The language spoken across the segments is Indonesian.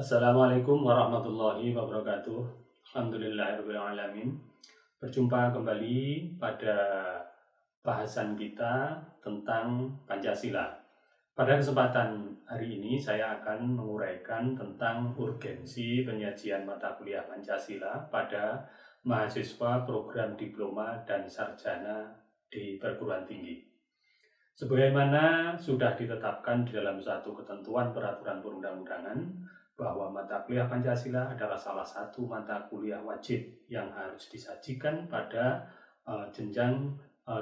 Assalamualaikum warahmatullahi wabarakatuh. Alhamdulillahirrahmanirrahim. Berjumpa kembali pada bahasan kita tentang Pancasila. Pada kesempatan hari ini saya akan menguraikan tentang urgensi penyajian mata kuliah Pancasila pada mahasiswa program diploma dan sarjana di perguruan tinggi. Sebagaimana sudah ditetapkan di dalam satu ketentuan peraturan perundang-undangan bahwa mata kuliah Pancasila adalah salah satu mata kuliah wajib yang harus disajikan pada jenjang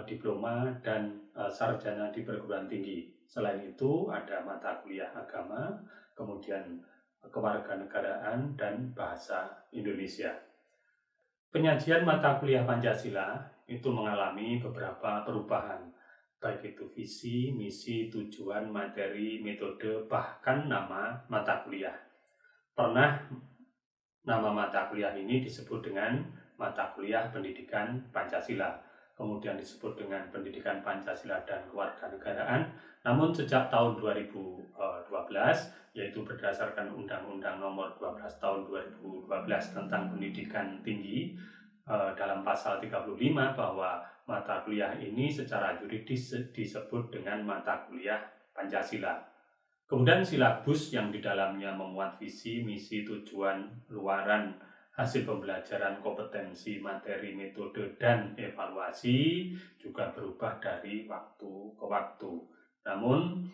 diploma dan sarjana di perguruan tinggi. Selain itu ada mata kuliah agama, kemudian kewarganegaraan dan bahasa Indonesia. Penyajian mata kuliah Pancasila itu mengalami beberapa perubahan, baik itu visi, misi, tujuan, materi, metode, bahkan nama mata kuliah. Pernah nama mata kuliah ini disebut dengan mata kuliah pendidikan Pancasila, kemudian disebut dengan pendidikan Pancasila dan kewarganegaraan. Namun sejak tahun 2012, yaitu berdasarkan Undang-Undang Nomor 12 Tahun 2012 tentang Pendidikan Tinggi, dalam pasal 35 bahwa mata kuliah ini secara yuridis disebut dengan mata kuliah Pancasila. Kemudian silabus yang di dalamnya memuat visi, misi, tujuan, luaran, hasil pembelajaran, kompetensi, materi, metode, dan evaluasi juga berubah dari waktu ke waktu. Namun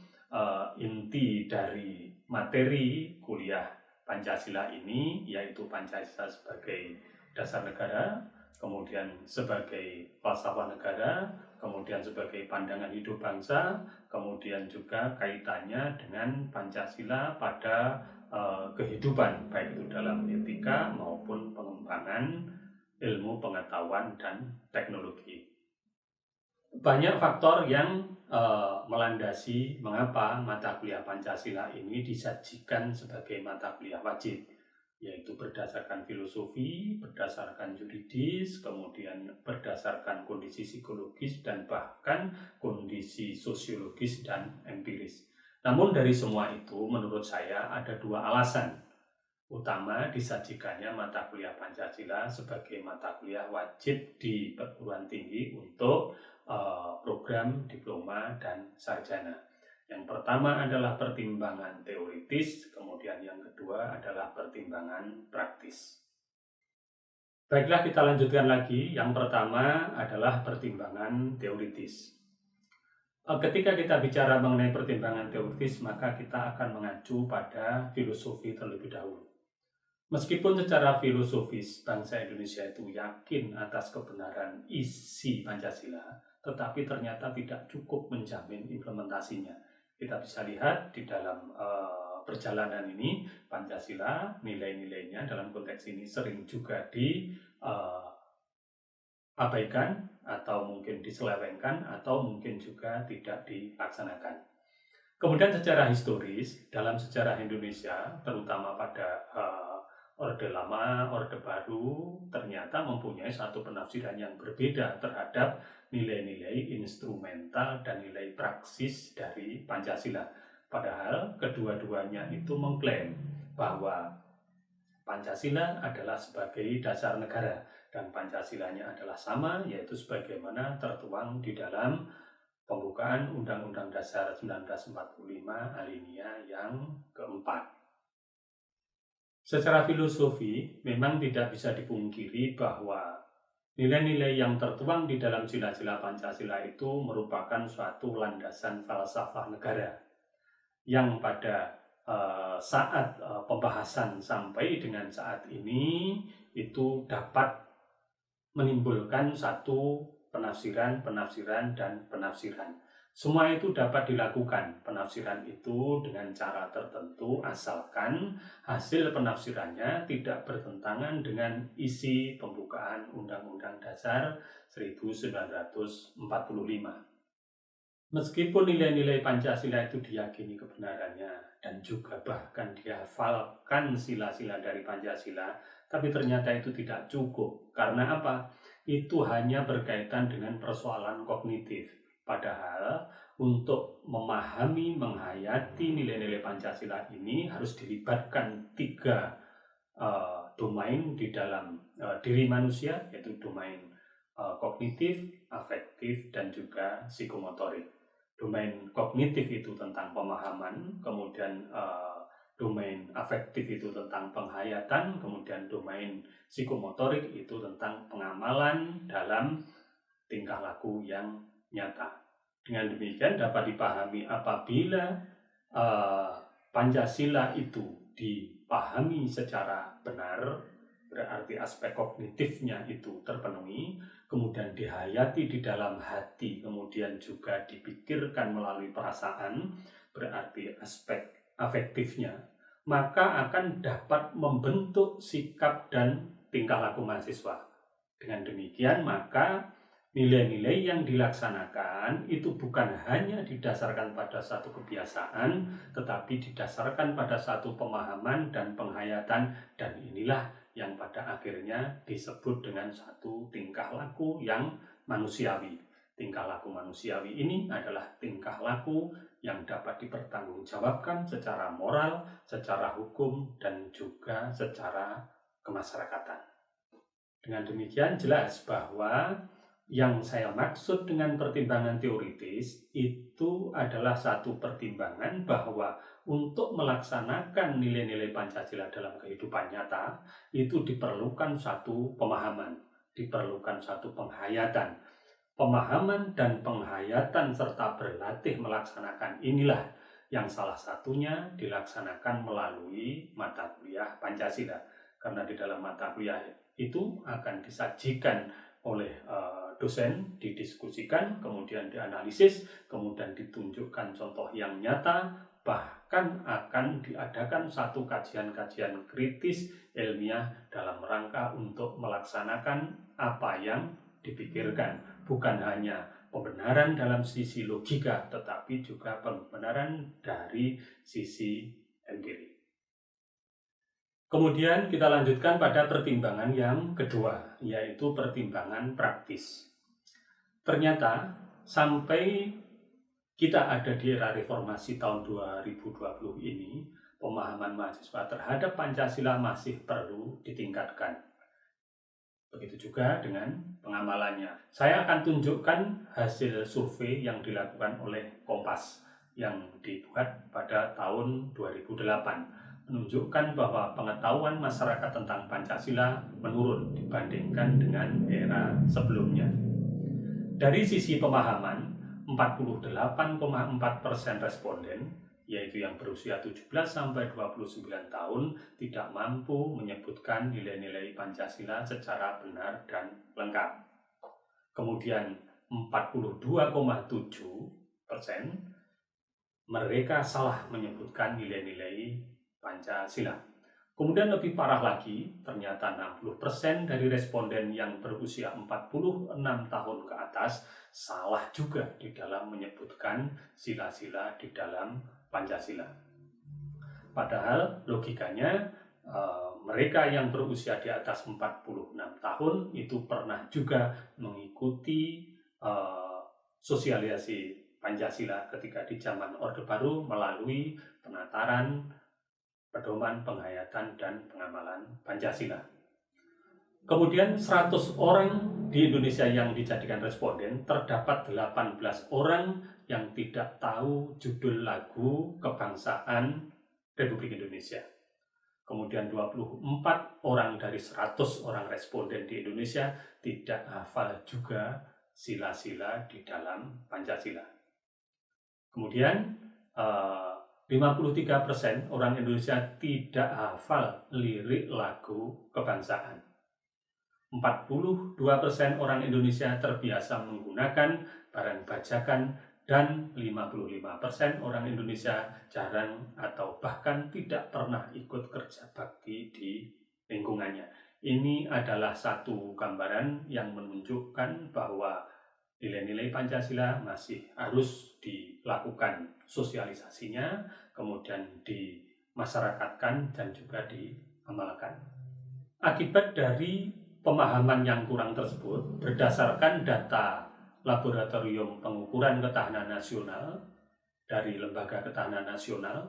inti dari materi kuliah Pancasila ini yaitu Pancasila sebagai dasar negara, kemudian sebagai falsafah negara, kemudian sebagai pandangan hidup bangsa, kemudian juga kaitannya dengan Pancasila pada kehidupan, baik itu dalam etika maupun pengembangan ilmu pengetahuan dan teknologi. Banyak faktor yang melandasi mengapa mata kuliah Pancasila ini disajikan sebagai mata kuliah wajib, yaitu berdasarkan filosofi, berdasarkan yuridis, kemudian berdasarkan kondisi psikologis, dan bahkan kondisi sosiologis dan empiris. Namun dari semua itu menurut saya ada dua alasan utama disajikannya mata kuliah Pancasila sebagai mata kuliah wajib di perguruan tinggi untuk program diploma dan sarjana. Yang pertama adalah pertimbangan teoritis, kemudian yang kedua adalah pertimbangan praktis. Baiklah, kita lanjutkan lagi. Yang pertama adalah pertimbangan teoritis. Ketika kita bicara mengenai pertimbangan teoritis, maka kita akan mengacu pada filosofi terlebih dahulu. Meskipun secara filosofis bangsa Indonesia itu yakin atas kebenaran isi Pancasila, tetapi ternyata tidak cukup menjamin implementasinya. Kita bisa lihat di dalam perjalanan ini, Pancasila, nilai-nilainya dalam konteks ini sering juga diabaikan, atau mungkin diselewengkan, atau mungkin juga tidak dilaksanakan. Kemudian secara historis, dalam sejarah Indonesia, terutama pada Orde Lama, Orde Baru, ternyata mempunyai satu penafsiran yang berbeda terhadap nilai-nilai instrumental dan nilai praksis dari Pancasila. Padahal kedua-duanya itu mengklaim bahwa Pancasila adalah sebagai dasar negara dan Pancasilanya adalah sama, yaitu sebagaimana tertuang di dalam pembukaan Undang-Undang Dasar 1945 alinea yang keempat. Secara filosofi, memang tidak bisa dipungkiri bahwa nilai-nilai yang tertuang di dalam sila-sila Pancasila itu merupakan suatu landasan falsafah negara yang pada saat pembahasan sampai dengan saat ini itu dapat menimbulkan satu penafsiran, dan penafsiran. Semua itu dapat dilakukan, penafsiran itu dengan cara tertentu asalkan hasil penafsirannya tidak bertentangan dengan isi pembukaan Undang-Undang Dasar 1945. Meskipun nilai-nilai Pancasila itu diyakini kebenarannya dan juga bahkan dihafalkan sila-sila dari Pancasila, tapi ternyata itu tidak cukup. Karena apa? Itu hanya berkaitan dengan persoalan kognitif. Padahal untuk memahami, menghayati nilai-nilai Pancasila ini harus dilibatkan 3 domain di dalam diri manusia, yaitu domain kognitif, afektif, dan juga psikomotorik. Domain kognitif itu tentang pemahaman, kemudian domain afektif itu tentang penghayatan, kemudian domain psikomotorik itu tentang pengamalan dalam tingkah laku yang nyata. Dengan demikian dapat dipahami apabila Pancasila itu dipahami secara benar, berarti aspek kognitifnya itu terpenuhi, kemudian dihayati di dalam hati, kemudian juga dipikirkan melalui perasaan, berarti aspek afektifnya, maka akan dapat membentuk sikap dan tingkah laku mahasiswa. Dengan demikian, maka nilai-nilai yang dilaksanakan itu bukan hanya didasarkan pada satu kebiasaan, tetapi didasarkan pada satu pemahaman dan penghayatan, dan inilah yang pada akhirnya disebut dengan satu tingkah laku yang manusiawi. Tingkah laku manusiawi ini adalah tingkah laku yang dapat dipertanggungjawabkan secara moral, secara hukum, dan juga secara kemasyarakatan. Dengan demikian jelas bahwa yang saya maksud dengan pertimbangan teoritis itu adalah satu pertimbangan bahwa untuk melaksanakan nilai-nilai Pancasila dalam kehidupan nyata itu diperlukan satu pemahaman, diperlukan satu penghayatan. Pemahaman dan penghayatan serta berlatih melaksanakan inilah yang salah satunya dilaksanakan melalui mata kuliah Pancasila. Karena di dalam mata kuliah itu akan disajikan oleh dosen, didiskusikan, kemudian dianalisis, kemudian ditunjukkan contoh yang nyata, bahkan akan diadakan satu kajian-kajian kritis ilmiah dalam rangka untuk melaksanakan apa yang dipikirkan. Bukan hanya pembenaran dalam sisi logika, tetapi juga pembenaran dari sisi empirik. Kemudian kita lanjutkan pada pertimbangan yang kedua, yaitu pertimbangan praktis. Ternyata sampai kita ada di era reformasi tahun 2020 ini, pemahaman mahasiswa terhadap Pancasila masih perlu ditingkatkan. Begitu juga dengan pengamalannya. Saya akan tunjukkan hasil survei yang dilakukan oleh Kompas yang dibuat pada tahun 2008. Menunjukkan bahwa pengetahuan masyarakat tentang Pancasila menurun dibandingkan dengan era sebelumnya. Dari sisi pemahaman, 48,4% responden, yaitu yang berusia 17-29 tahun, tidak mampu menyebutkan nilai-nilai Pancasila secara benar dan lengkap. Kemudian 42,7% mereka salah menyebutkan nilai-nilai Pancasila. Kemudian lebih parah lagi, ternyata 60% dari responden yang berusia 46 tahun ke atas salah juga di dalam menyebutkan sila-sila di dalam Pancasila. Padahal logikanya mereka yang berusia di atas 46 tahun itu pernah juga mengikuti sosialisasi Pancasila ketika di zaman Orde Baru melalui penataran, pedoman, penghayatan, dan pengamalan Pancasila. Kemudian 100 orang di Indonesia yang dijadikan responden, terdapat 18 orang yang tidak tahu judul lagu kebangsaan Republik Indonesia. Kemudian 24 orang dari 100 orang responden di Indonesia tidak hafal juga sila-sila di dalam Pancasila. Kemudian 53% orang Indonesia tidak hafal lirik lagu kebangsaan. 42% orang Indonesia terbiasa menggunakan barang bajakan, dan 55% orang Indonesia jarang atau bahkan tidak pernah ikut kerja bakti di lingkungannya. Ini adalah satu gambaran yang menunjukkan bahwa nilai-nilai Pancasila masih harus dilakukan sosialisasinya, kemudian dimasyarakatkan dan juga diamalkan. Akibat dari pemahaman yang kurang tersebut, berdasarkan data Laboratorium Pengukuran Ketahanan Nasional dari Lembaga Ketahanan Nasional,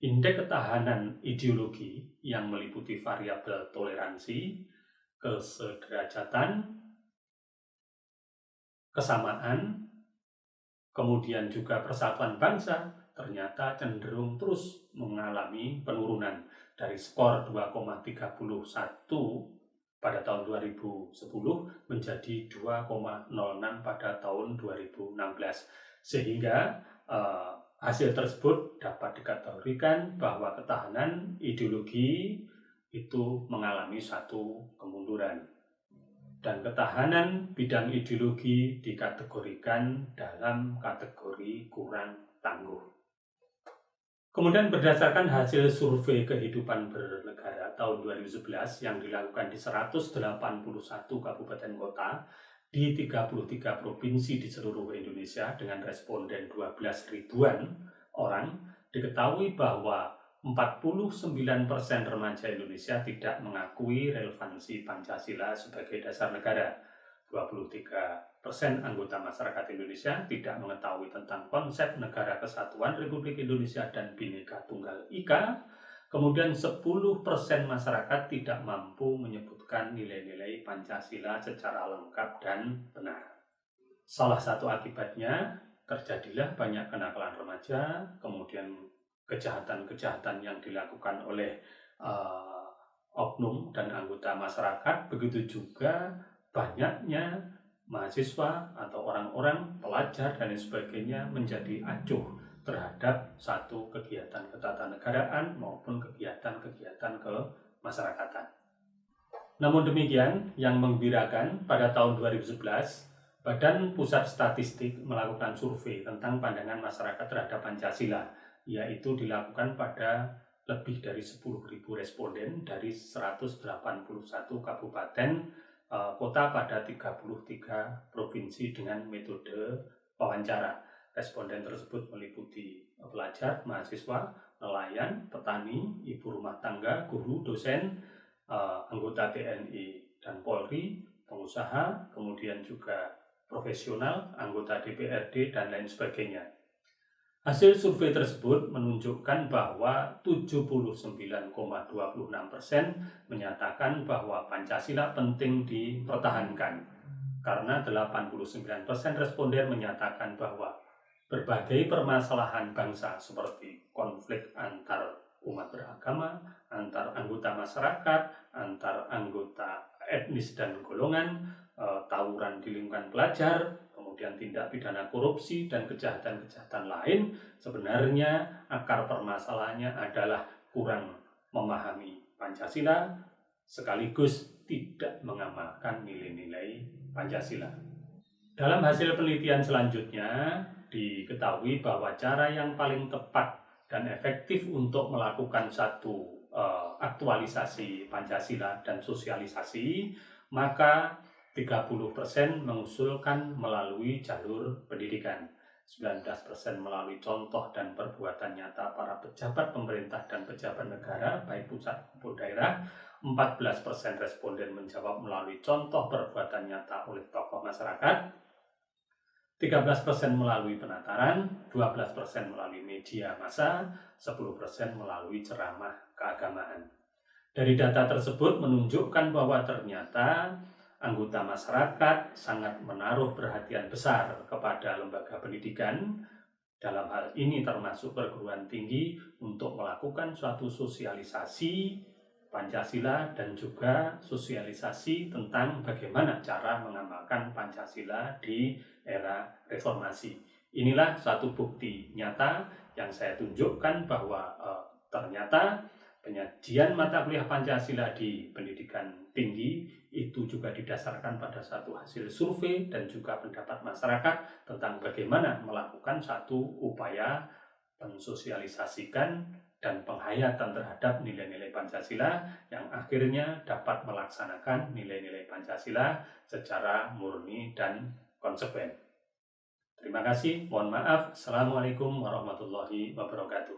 indeks ketahanan ideologi yang meliputi variabel toleransi, kesederajatan, kesamaan, kemudian juga persatuan bangsa, ternyata cenderung terus mengalami penurunan dari skor 2,31 pada tahun 2010 menjadi 2,06 pada tahun 2016. Sehingga hasil tersebut dapat dikategorikan bahwa ketahanan ideologi itu mengalami satu kemunduran. Dan ketahanan bidang ideologi dikategorikan dalam kategori kurang tangguh. Kemudian berdasarkan hasil survei kehidupan bernegara tahun 2011 yang dilakukan di 181 kabupaten kota di 33 provinsi di seluruh Indonesia dengan responden 12 ribuan orang, diketahui bahwa 49% remaja Indonesia tidak mengakui relevansi Pancasila sebagai dasar negara. 23% anggota masyarakat Indonesia tidak mengetahui tentang konsep Negara Kesatuan Republik Indonesia dan Bhinneka Tunggal Ika. Kemudian 10% masyarakat tidak mampu menyebutkan nilai-nilai Pancasila secara lengkap dan benar. Salah satu akibatnya terjadilah banyak kenakalan remaja, kemudian kejahatan-kejahatan yang dilakukan oleh oknum dan anggota masyarakat, begitu juga banyaknya mahasiswa atau orang-orang pelajar dan sebagainya menjadi acuh terhadap satu kegiatan ketatanegaraan maupun kegiatan-kegiatan kemasyarakatan. Namun demikian, yang menggembirakan pada tahun 2011, Badan Pusat Statistik melakukan survei tentang pandangan masyarakat terhadap Pancasila, yaitu dilakukan pada lebih dari 10.000 responden dari 181 kabupaten kota pada 33 provinsi dengan metode wawancara. Responden tersebut meliputi pelajar, mahasiswa, nelayan, petani, ibu rumah tangga, guru, dosen, anggota TNI dan Polri, pengusaha, kemudian juga profesional, anggota DPRD, dan lain sebagainya. Hasil survei tersebut menunjukkan bahwa 79,26% menyatakan bahwa Pancasila penting dipertahankan, karena 89% responden menyatakan bahwa berbagai permasalahan bangsa seperti konflik antar umat beragama, antar anggota masyarakat, antar anggota etnis dan golongan, tawuran di lingkungan pelajar, kemudian tindak pidana korupsi dan kejahatan-kejahatan lain, sebenarnya akar permasalahannya adalah kurang memahami Pancasila sekaligus tidak mengamalkan nilai-nilai Pancasila. Dalam hasil penelitian selanjutnya diketahui bahwa cara yang paling tepat dan efektif untuk melakukan satu aktualisasi Pancasila dan sosialisasi, maka 30% mengusulkan melalui jalur pendidikan, 19% melalui contoh dan perbuatan nyata para pejabat pemerintah dan pejabat negara, baik pusat maupun daerah, 14% responden menjawab melalui contoh perbuatan nyata oleh tokoh masyarakat, 13% melalui penataran, 12% melalui media massa, 10% melalui ceramah keagamaan. Dari data tersebut menunjukkan bahwa ternyata anggota masyarakat sangat menaruh perhatian besar kepada lembaga pendidikan, dalam hal ini termasuk perguruan tinggi, untuk melakukan suatu sosialisasi Pancasila dan juga sosialisasi tentang bagaimana cara mengamalkan Pancasila di era reformasi. Inilah satu bukti nyata yang saya tunjukkan bahwa ternyata penyajian mata kuliah Pancasila di pendidikan tinggi itu juga didasarkan pada satu hasil survei dan juga pendapat masyarakat tentang bagaimana melakukan satu upaya mensosialisasikan dan penghayatan terhadap nilai-nilai Pancasila yang akhirnya dapat melaksanakan nilai-nilai Pancasila secara murni dan konsekuen. Terima kasih, mohon maaf. Assalamualaikum warahmatullahi wabarakatuh.